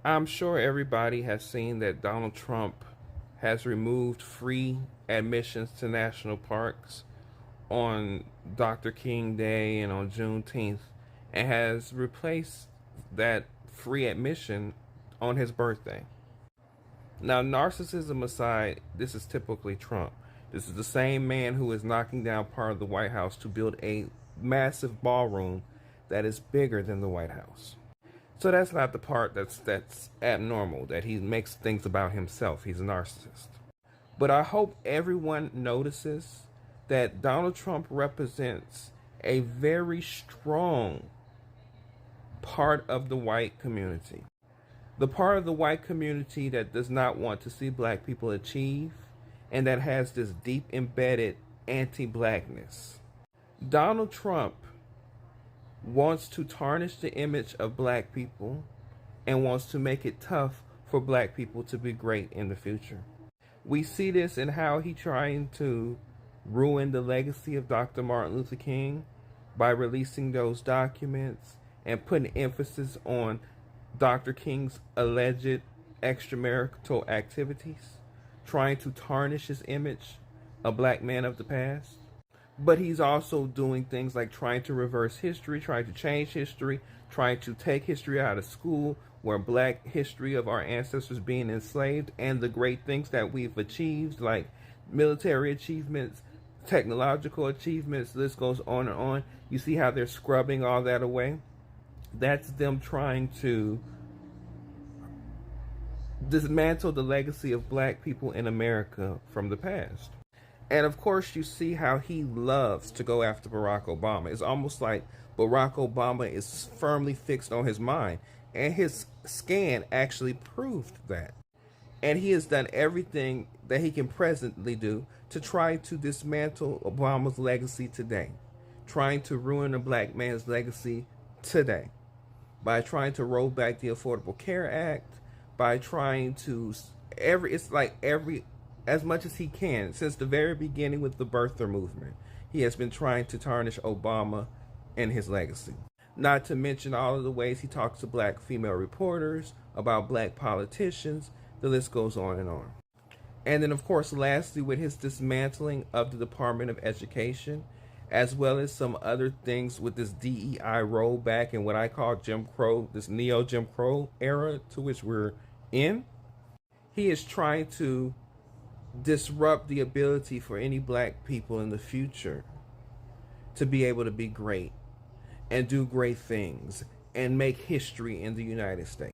I'm sure everybody has seen that Donald Trump has removed free admissions to national parks on Dr. King Day and on Juneteenth, and has replaced that free admission on his birthday. Now, narcissism aside, this is typically Trump. This is the same man who is knocking down part of the White House to build a massive ballroom that is bigger than the White House. So that's not the part that's abnormal, that he makes things about himself. He's a narcissist. But I hope everyone notices that Donald Trump represents a very strong part of the white community. The part of the white community that does not want to see black people achieve and that has this deep embedded anti-blackness. Donald Trump wants to tarnish the image of black people and wants to make it tough for black people to be great in the future. We see this in how he's trying to ruin the legacy of Dr. Martin Luther King by releasing those documents and putting emphasis on Dr. King's alleged extramarital activities, trying to tarnish his image, a black man of the past. But he's also doing things like trying to reverse history, trying to change history, trying to take history out of school, where black history of our ancestors being enslaved and the great things that we've achieved, like military achievements, technological achievements, list goes on and on. You see how they're scrubbing all that away? That's them trying to dismantle the legacy of black people in America from the past. And of course, you see how he loves to go after Barack Obama. It's almost like Barack Obama is firmly fixed on his mind. And his scan actually proved that. And he has done everything that he can presently do to try to dismantle Obama's legacy today. Trying to ruin a black man's legacy today. By trying to roll back the Affordable Care Act. By trying to, as much as he can, since the very beginning with the birther movement, he has been trying to tarnish Obama and his legacy. Not to mention all of the ways he talks to black female reporters, about black politicians, the list goes on and on. And then, of course, lastly, with his dismantling of the Department of Education, as well as some other things with this DEI rollback and what I call Jim Crow, this neo-Jim Crow era to which we're in, he is trying to disrupt the ability for any black people in the future to be able to be great and do great things and make history in the United States.